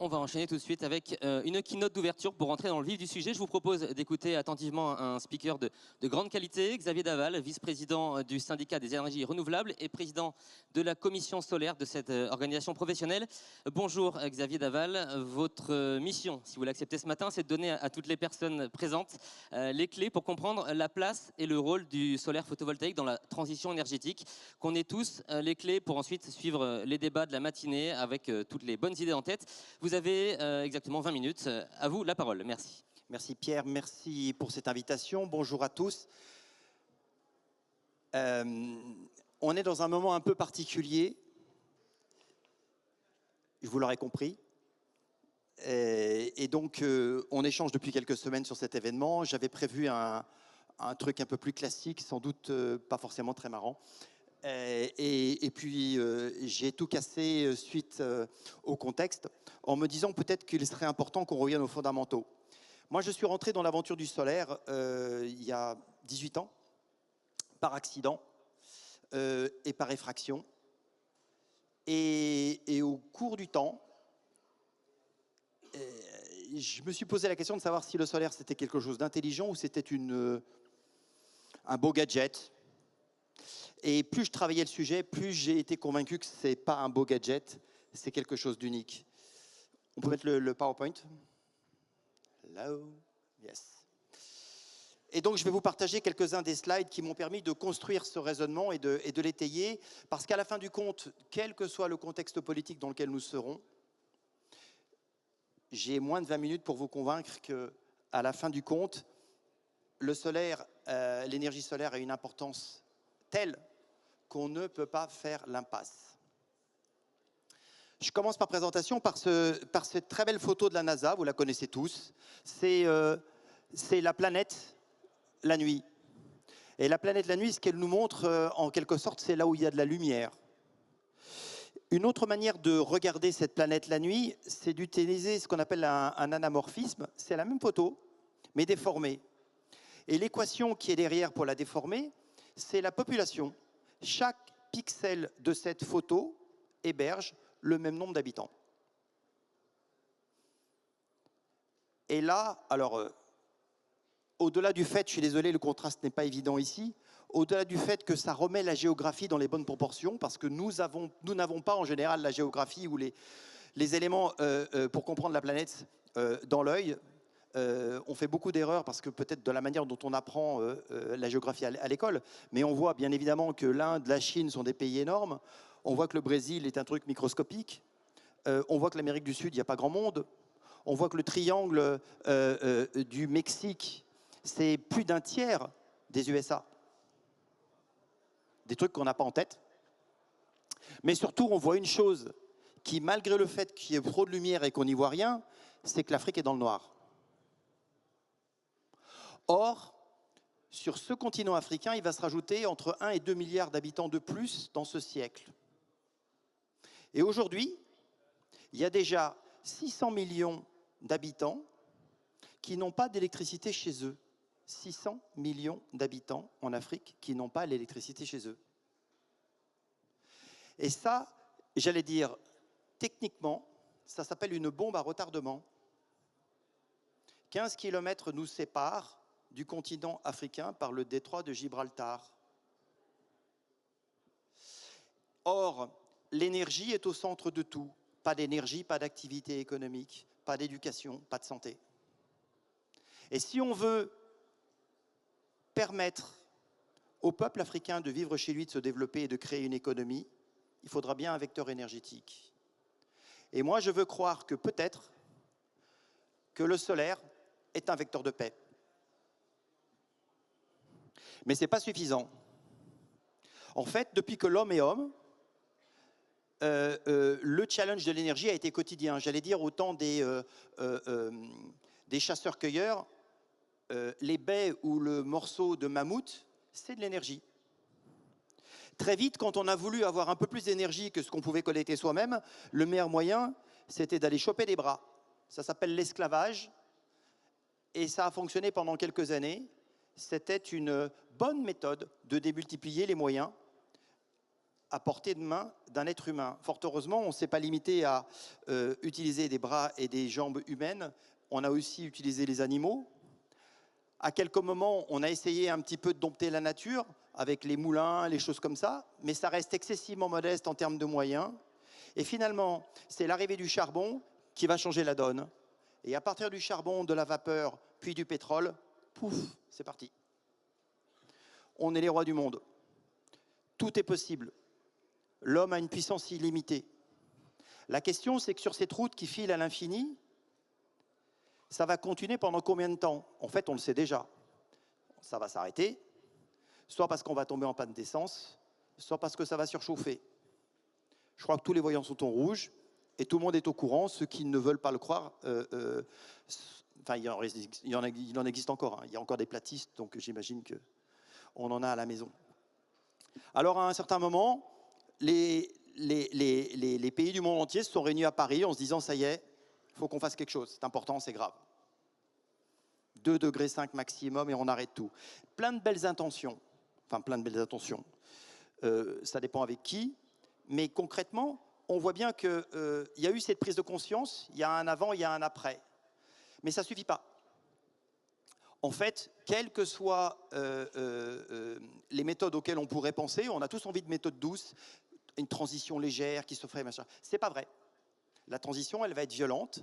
on va enchaîner tout de suite avec une keynote d'ouverture pour rentrer dans le vif du sujet. Je vous propose d'écouter attentivement un speaker de grande qualité, Xavier Daval, vice-président du syndicat des énergies renouvelables et président de la commission solaire de cette organisation professionnelle. Bonjour Xavier Daval, votre mission, si vous l'acceptez ce matin, c'est de donner à toutes les personnes présentes les clés pour comprendre la place et le rôle du solaire photovoltaïque dans la transition énergétique, qu'on ait tous les clés pour ensuite suivre les débats de la matinée avec toutes les bonnes idées en tête. Vous avez exactement 20 minutes. À vous la parole. Merci. Merci Pierre, merci pour cette invitation. Bonjour à tous. On est dans un moment un peu particulier, vous l'aurez compris. Et donc, on échange depuis quelques semaines sur cet événement. J'avais prévu un truc un peu plus classique, sans doute pas forcément très marrant. Et puis, j'ai tout cassé suite au contexte, en me disant peut-être qu'il serait important qu'on revienne aux fondamentaux. Moi, je suis rentré dans l'aventure du solaire il y a 18 ans, par accident et par effraction. Et au cours du temps, je me suis posé la question de savoir si le solaire, c'était quelque chose d'intelligent ou c'était un beau gadget. Et plus je travaillais le sujet, plus j'ai été convaincu que ce n'est pas un beau gadget, c'est quelque chose d'unique. On peut mettre le PowerPoint? Hello. Yes. Et donc, je vais vous partager quelques-uns des slides qui m'ont permis de construire ce raisonnement et de l'étayer, parce qu'à la fin du compte, quel que soit le contexte politique dans lequel nous serons, j'ai moins de 20 minutes pour vous convaincre qu'à la fin du compte, le solaire, l'énergie solaire a une importance telle qu'on ne peut pas faire l'impasse. Je commence par présentation par cette très belle photo de la NASA, vous la connaissez tous. C'est la planète la nuit. Et la planète la nuit, ce qu'elle nous montre, en quelque sorte, c'est là où il y a de la lumière. Une autre manière de regarder cette planète la nuit, c'est d'utiliser ce qu'on appelle un anamorphisme. C'est la même photo, mais déformée. Et l'équation qui est derrière pour la déformer, c'est la population. Chaque pixel de cette photo héberge le même nombre d'habitants. Et là, alors, au-delà du fait, je suis désolé, le contraste n'est pas évident ici, au-delà du fait que ça remet la géographie dans les bonnes proportions, parce que nous n'avons pas en général la géographie ou les éléments pour comprendre la planète dans l'œil. On fait beaucoup d'erreurs parce que peut-être de la manière dont on apprend la géographie à l'école, mais on voit bien évidemment que l'Inde, la Chine sont des pays énormes, on voit que le Brésil est un truc microscopique, on voit que l'Amérique du Sud, il n'y a pas grand monde, on voit que le triangle du Mexique, c'est plus d'un tiers des USA. Des trucs qu'on n'a pas en tête. Mais surtout, on voit une chose qui, malgré le fait qu'il y ait trop de lumière et qu'on n'y voit rien, c'est que l'Afrique est dans le noir. Or, sur ce continent africain, il va se rajouter entre 1 et 2 milliards d'habitants de plus dans ce siècle. Et aujourd'hui, il y a déjà 600 millions d'habitants qui n'ont pas d'électricité chez eux. 600 millions d'habitants en Afrique qui n'ont pas l'électricité chez eux. Et ça, j'allais dire, techniquement, ça s'appelle une bombe à retardement. 15 kilomètres nous séparent du continent africain par le détroit de Gibraltar. Or, l'énergie est au centre de tout. Pas d'énergie, pas d'activité économique, pas d'éducation, pas de santé. Et si on veut permettre au peuple africain de vivre chez lui, de se développer et de créer une économie, il faudra bien un vecteur énergétique. Et moi, je veux croire que peut-être que le solaire est un vecteur de paix. Mais ce n'est pas suffisant. En fait, depuis que l'homme est homme, le challenge de l'énergie a été quotidien. J'allais dire au temps des chasseurs-cueilleurs, les baies ou le morceau de mammouth, c'est de l'énergie. Très vite, quand on a voulu avoir un peu plus d'énergie que ce qu'on pouvait collecter soi-même, le meilleur moyen, c'était d'aller choper des bras. Ça s'appelle l'esclavage et ça a fonctionné pendant quelques années. C'était une bonne méthode de démultiplier les moyens à portée de main d'un être humain. Fort heureusement, on ne s'est pas limité à utiliser des bras et des jambes humaines, on a aussi utilisé les animaux. À quelques moments, on a essayé un petit peu de dompter la nature avec les moulins, les choses comme ça, mais ça reste excessivement modeste en termes de moyens. Et finalement, c'est l'arrivée du charbon qui va changer la donne. Et à partir du charbon, de la vapeur, puis du pétrole, pouf, c'est parti. On est les rois du monde. Tout est possible. L'homme a une puissance illimitée. La question, c'est que sur cette route qui file à l'infini, ça va continuer pendant combien de temps? En fait, on le sait déjà. Ça va s'arrêter, soit parce qu'on va tomber en panne d'essence, soit parce que ça va surchauffer. Je crois que tous les voyants sont en rouge et tout le monde est au courant. Ceux qui ne veulent pas le croire, enfin, il en existe encore. Hein. Il y a encore des platistes, donc j'imagine qu'on en a à la maison. Alors, à un certain moment, les pays du monde entier se sont réunis à Paris en se disant « ça y est, il faut qu'on fasse quelque chose, c'est important, c'est grave. 2,5 degrés maximum et on arrête tout. » Plein de belles intentions. Enfin, plein de belles intentions. Ça dépend avec qui. Mais concrètement, on voit bien qu'il y a eu cette prise de conscience. Il y a un avant, il y a un après. Mais ça ne suffit pas. En fait, quelles que soient les méthodes auxquelles on pourrait penser, on a tous envie de méthodes douces, une transition légère qui se ferait, machin. C'est pas vrai. La transition, elle va être violente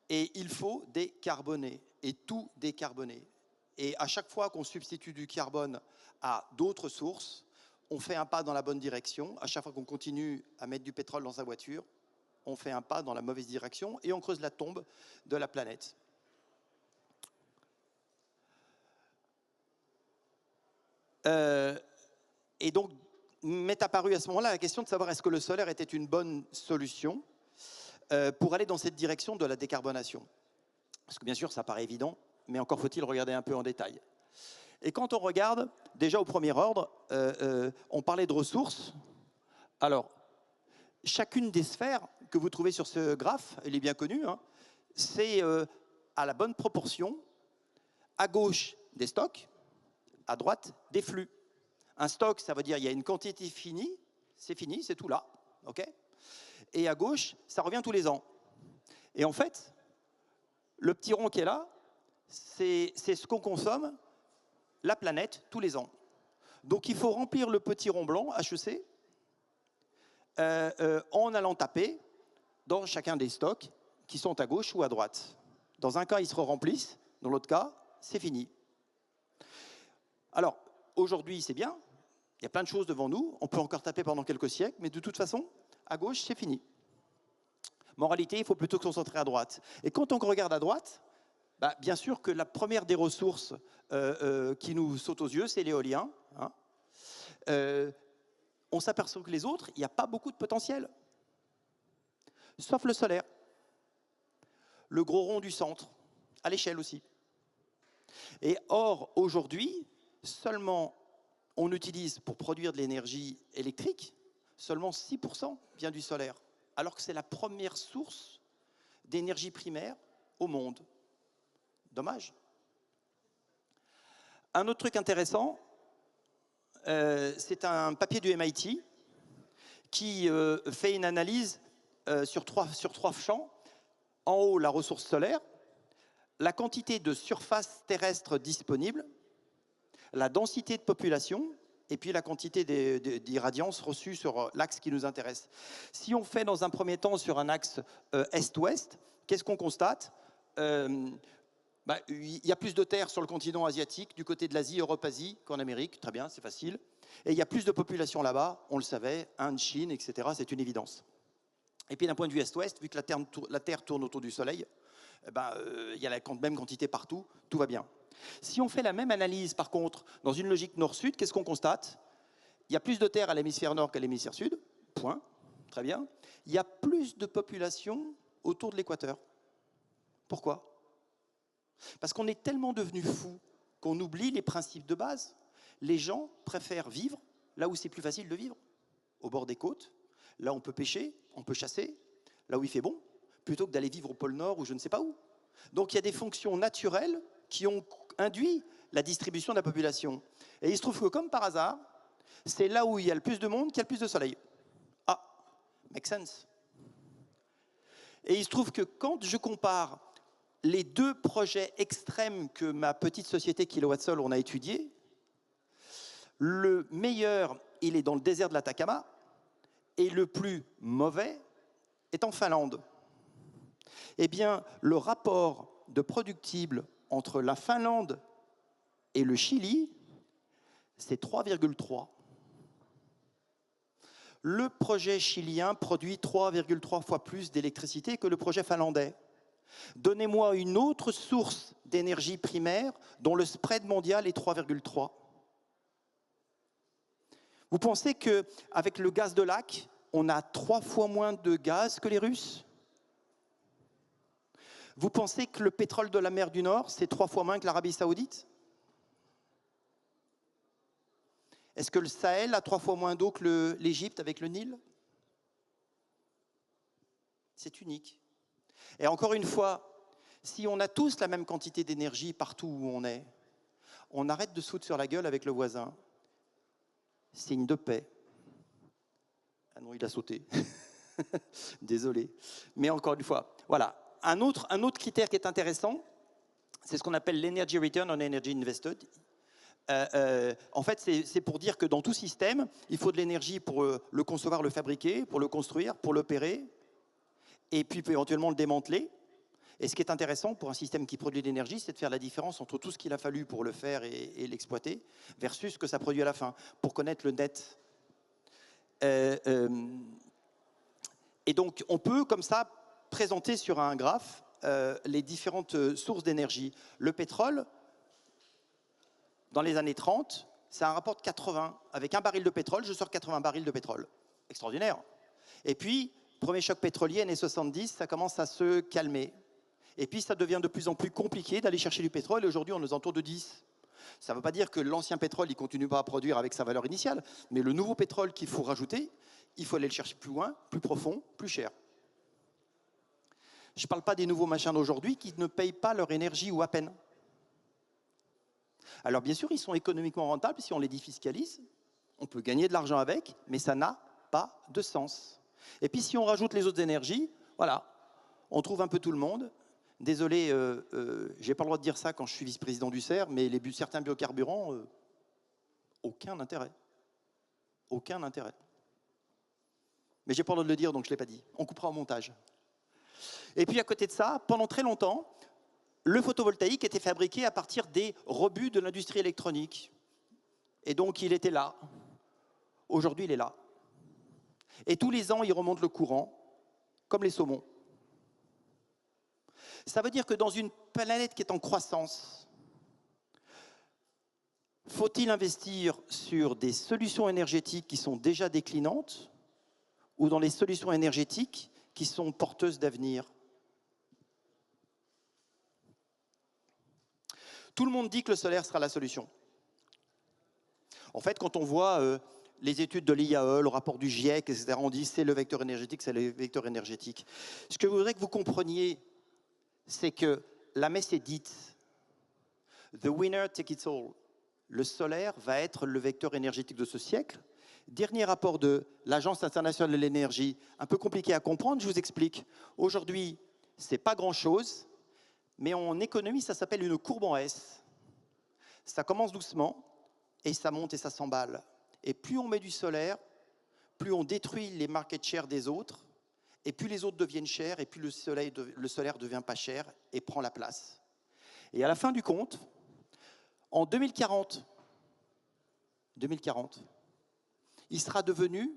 et il faut décarboner et tout décarboner. Et à chaque fois qu'on substitue du carbone à d'autres sources, on fait un pas dans la bonne direction. À chaque fois qu'on continue à mettre du pétrole dans sa voiture, on fait un pas dans la mauvaise direction et on creuse la tombe de la planète. Et donc, m'est apparue à ce moment-là la question de savoir est-ce que le solaire était une bonne solution pour aller dans cette direction de la décarbonation. Parce que bien sûr, ça paraît évident, mais encore faut-il regarder un peu en détail. Et quand on regarde, déjà au premier ordre, on parlait de ressources. Alors, chacune des sphères que vous trouvez sur ce graphe, elle est bien connue, hein, c'est à la bonne proportion, à gauche des stocks, à droite des flux. Un stock, ça veut dire qu'il y a une quantité finie, c'est tout là, ok? Et à gauche, ça revient tous les ans. Et en fait, le petit rond qui est là, c'est ce qu'on consomme, la planète, tous les ans. Donc il faut remplir le petit rond blanc, HEC, en allant taper dans chacun des stocks qui sont à gauche ou à droite. Dans un cas, ils se remplissent, dans l'autre cas, c'est fini. Alors, aujourd'hui, c'est bien, il y a plein de choses devant nous, on peut encore taper pendant quelques siècles, mais de toute façon, à gauche, c'est fini. Moralité, il faut plutôt se concentrer à droite. Et quand on regarde à droite, bah, bien sûr que la première des ressources qui nous saute aux yeux, c'est l'éolien. Hein. On s'aperçoit que les autres, il n'y a pas beaucoup de potentiel. Sauf le solaire. Le gros rond du centre, à l'échelle aussi. Et or, aujourd'hui, seulement on utilise pour produire de l'énergie électrique, seulement 6% vient du solaire, alors que c'est la première source d'énergie primaire au monde. Dommage. Un autre truc intéressant, c'est un papier du MIT qui fait une analyse sur trois champs. En haut, la ressource solaire, la quantité de surface terrestre disponible, la densité de population, et puis la quantité d'irradiance reçue sur l'axe qui nous intéresse. Si on fait dans un premier temps sur un axe est-ouest, qu'est-ce qu'on constate? Il y a plus de terre sur le continent asiatique, du côté de l'Asie, Europe-Asie, qu'en Amérique. Très bien, c'est facile. Et il y a plus de population là-bas, on le savait, Inde, Chine, etc. C'est une évidence. Et puis d'un point de vue est-ouest, vu que la Terre tourne autour du Soleil, il y a la même quantité partout, tout va bien. Si on fait la même analyse, par contre, dans une logique nord-sud, qu'est-ce qu'on constate? Il y a plus de terre à l'hémisphère nord qu'à l'hémisphère sud, point, très bien. Il y a plus de population autour de l'équateur. Pourquoi? Parce qu'on est tellement devenus fous qu'on oublie les principes de base. Les gens préfèrent vivre là où c'est plus facile de vivre, au bord des côtes, là on peut pêcher, on peut chasser, là où il fait bon, plutôt que d'aller vivre au pôle Nord ou je ne sais pas où. Donc il y a des fonctions naturelles qui ont induit la distribution de la population. Et il se trouve que, comme par hasard, c'est là où il y a le plus de monde qu'il y a le plus de soleil. Make sense? Et il se trouve que quand je compare les deux projets extrêmes que ma petite société Kilowattsol on a étudiés, le meilleur, il est dans le désert de l'Atacama, et le plus mauvais est en Finlande. Eh bien, le rapport de productible entre la Finlande et le Chili, c'est 3,3. Le projet chilien produit 3,3 fois plus d'électricité que le projet finlandais. Donnez-moi une autre source d'énergie primaire dont le spread mondial est 3,3. Vous pensez qu'avec le gaz de lac, on a 3 fois moins de gaz que les Russes? Vous pensez que le pétrole de la mer du Nord, c'est 3 fois moins que l'Arabie Saoudite? Est-ce que le Sahel a 3 fois moins d'eau que l'Égypte avec le Nil? C'est unique. Et encore une fois, si on a tous la même quantité d'énergie partout où on arrête de se foutre sur la gueule avec le voisin. Signe de paix. Ah non, il a sauté. Désolé. Mais encore une fois, voilà. Un autre critère qui est intéressant, c'est ce qu'on appelle l'Energy Return on Energy Invested. En fait, c'est pour dire que dans tout système, il faut de l'énergie pour le concevoir, le fabriquer, pour le construire, pour l'opérer, et puis éventuellement le démanteler. Et ce qui est intéressant pour un système qui produit de l'énergie, c'est de faire la différence entre tout ce qu'il a fallu pour le faire et l'exploiter, versus ce que ça produit à la fin, pour connaître le net. Et donc, on peut, comme ça, présenter sur un graphe les différentes sources d'énergie. Le pétrole, dans les années 30, c'est un rapport de 80. Avec un baril de pétrole, je sors 80 barils de pétrole. Extraordinaire. Et puis, premier choc pétrolier, années 70, ça commence à se calmer. Et puis, ça devient de plus en plus compliqué d'aller chercher du pétrole. Et aujourd'hui, on est aux alentours de 10. Ça ne veut pas dire que l'ancien pétrole, il ne continue pas à produire avec sa valeur initiale. Mais le nouveau pétrole qu'il faut rajouter, il faut aller le chercher plus loin, plus profond, plus cher. Je ne parle pas des nouveaux machins d'aujourd'hui qui ne payent pas leur énergie ou à peine. Alors bien sûr, ils sont économiquement rentables si on les défiscalise. On peut gagner de l'argent avec, mais ça n'a pas de sens. Et puis si on rajoute les autres énergies, voilà, on trouve un peu tout le monde. Désolé, je n'ai pas le droit de dire ça quand je suis vice-président du CER, mais certains biocarburants, aucun intérêt. Aucun intérêt. Mais j'ai pas le droit de le dire, donc je ne l'ai pas dit. On coupera au montage. Et puis à côté de ça, pendant très longtemps, le photovoltaïque était fabriqué à partir des rebuts de l'industrie électronique. Et donc il était là. Aujourd'hui, il est là. Et tous les ans, il remonte le courant, comme les saumons. Ça veut dire que dans une planète qui est en croissance, faut-il investir sur des solutions énergétiques qui sont déjà déclinantes ou dans les solutions énergétiques qui sont porteuses d'avenir? Tout le monde dit que le solaire sera la solution. En fait, quand on voit les études de l'IAE, le rapport du GIEC, etc., on dit c'est le vecteur énergétique, c'est le vecteur énergétique. Ce que je voudrais que vous compreniez, c'est que la messe est dite. The winner take it all. Le solaire va être le vecteur énergétique de ce siècle. Dernier rapport de l'Agence internationale de l'énergie, un peu compliqué à comprendre, je vous explique. Aujourd'hui, ce n'est pas grand-chose, mais en économie, ça s'appelle une courbe en S. Ça commence doucement, et ça monte et ça s'emballe. Et plus on met du solaire, plus on détruit les market shares des autres, et plus les autres deviennent chers, et plus le solaire devient pas cher et prend la place. Et à la fin du compte, en 2040, il sera devenu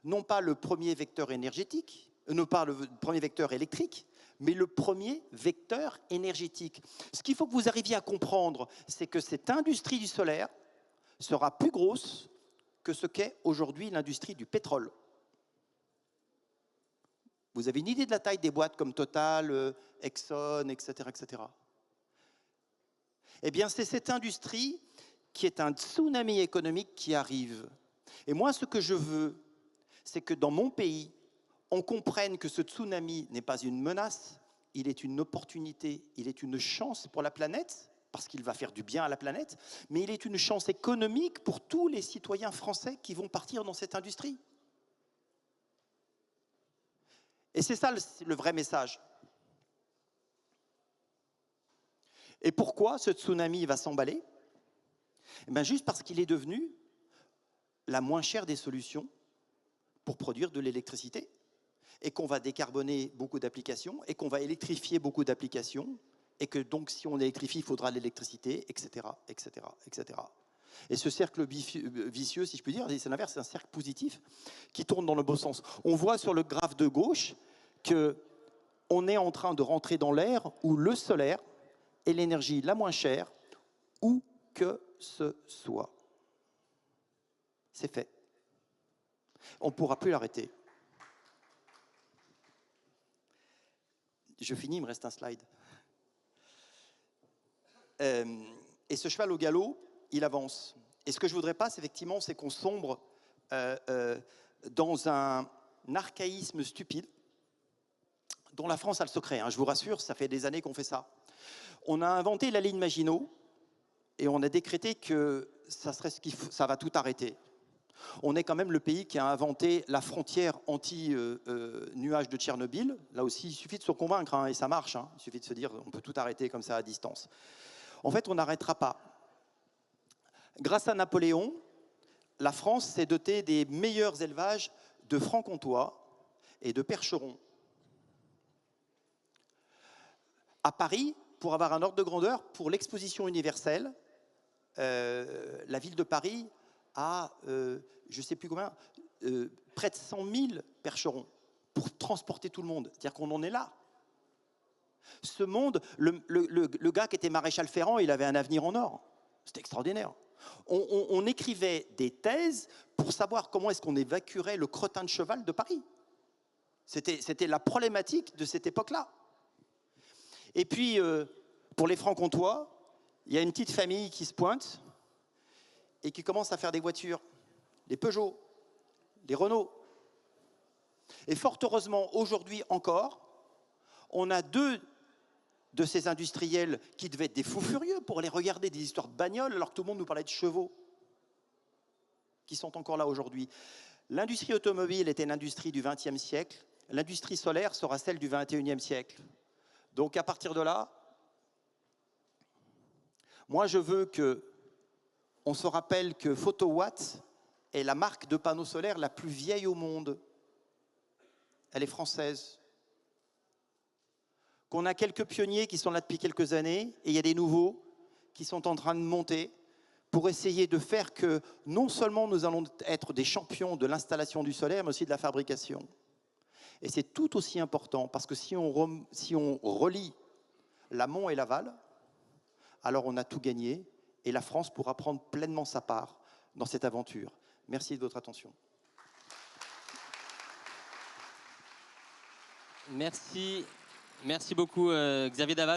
non pas le premier vecteur énergétique, non pas le premier vecteur électrique, mais le premier vecteur énergétique. Ce qu'il faut que vous arriviez à comprendre, c'est que cette industrie du solaire sera plus grosse que ce qu'est aujourd'hui l'industrie du pétrole. Vous avez une idée de la taille des boîtes comme Total, Exxon, etc., etc. Eh bien, c'est cette industrie qui est un tsunami économique qui arrive. Et moi, ce que je veux, c'est que dans mon pays, on comprenne que ce tsunami n'est pas une menace, il est une opportunité, il est une chance pour la planète, parce qu'il va faire du bien à la planète, mais il est une chance économique pour tous les citoyens français qui vont partir dans cette industrie. Et c'est ça le vrai message. Et pourquoi ce tsunami va s'emballer? Eh bien, juste parce qu'il est devenu la moins chère des solutions pour produire de l'électricité, et qu'on va décarboner beaucoup d'applications, et qu'on va électrifier beaucoup d'applications, et que donc si on électrifie, il faudra l'électricité, etc., etc., etc. Et ce cercle vicieux, si je puis dire, c'est l'inverse, c'est un cercle positif qui tourne dans le bon sens. On voit sur le graphe de gauche qu'on est en train de rentrer dans l'ère où le solaire est l'énergie la moins chère, où que ce soit. C'est fait. On ne pourra plus l'arrêter. Je finis, il me reste un slide. Et ce cheval au galop, il avance. Et ce que je ne voudrais pas, effectivement, c'est qu'on sombre dans un archaïsme stupide dont la France a le secret. Hein, je vous rassure, ça fait des années qu'on fait ça. On a inventé la ligne Maginot et on a décrété que ça va tout arrêter. On est quand même le pays qui a inventé la frontière anti-nuage de Tchernobyl. Là aussi, il suffit de se convaincre, hein, et ça marche. Hein. Il suffit de se dire on peut tout arrêter comme ça à distance. En fait, on n'arrêtera pas. Grâce à Napoléon, la France s'est dotée des meilleurs élevages de francs-comtois et de percherons. À Paris, pour avoir un ordre de grandeur, pour l'exposition universelle, la ville de Paris a, je ne sais plus combien, près de 100 000 percherons pour transporter tout le monde. C'est-à-dire qu'on en est là. Ce monde, le gars qui était maréchal Ferrand, il avait un avenir en or. C'était extraordinaire. On écrivait des thèses pour savoir comment est-ce qu'on évacuerait le crottin de cheval de Paris. C'était la problématique de cette époque-là. Et puis, pour les francs-comtois, il y a une petite famille qui se pointe et qui commence à faire des voitures. Les Peugeot, les Renault. Et fort heureusement, aujourd'hui encore, on a deux de ces industriels qui devaient être des fous furieux pour aller regarder des histoires de bagnoles alors que tout le monde nous parlait de chevaux, qui sont encore là aujourd'hui. L'industrie automobile était l'industrie du XXe siècle, l'industrie solaire sera celle du XXIe siècle. Donc à partir de là, moi je veux qu'on se rappelle que Photowatt est la marque de panneaux solaires la plus vieille au monde. Elle est française. Qu'on a quelques pionniers qui sont là depuis quelques années, et il y a des nouveaux qui sont en train de monter pour essayer de faire que non seulement nous allons être des champions de l'installation du solaire, mais aussi de la fabrication. Et c'est tout aussi important, parce que si on relie l'amont et l'aval, alors on a tout gagné, et la France pourra prendre pleinement sa part dans cette aventure. Merci de votre attention. Merci beaucoup Xavier Daval.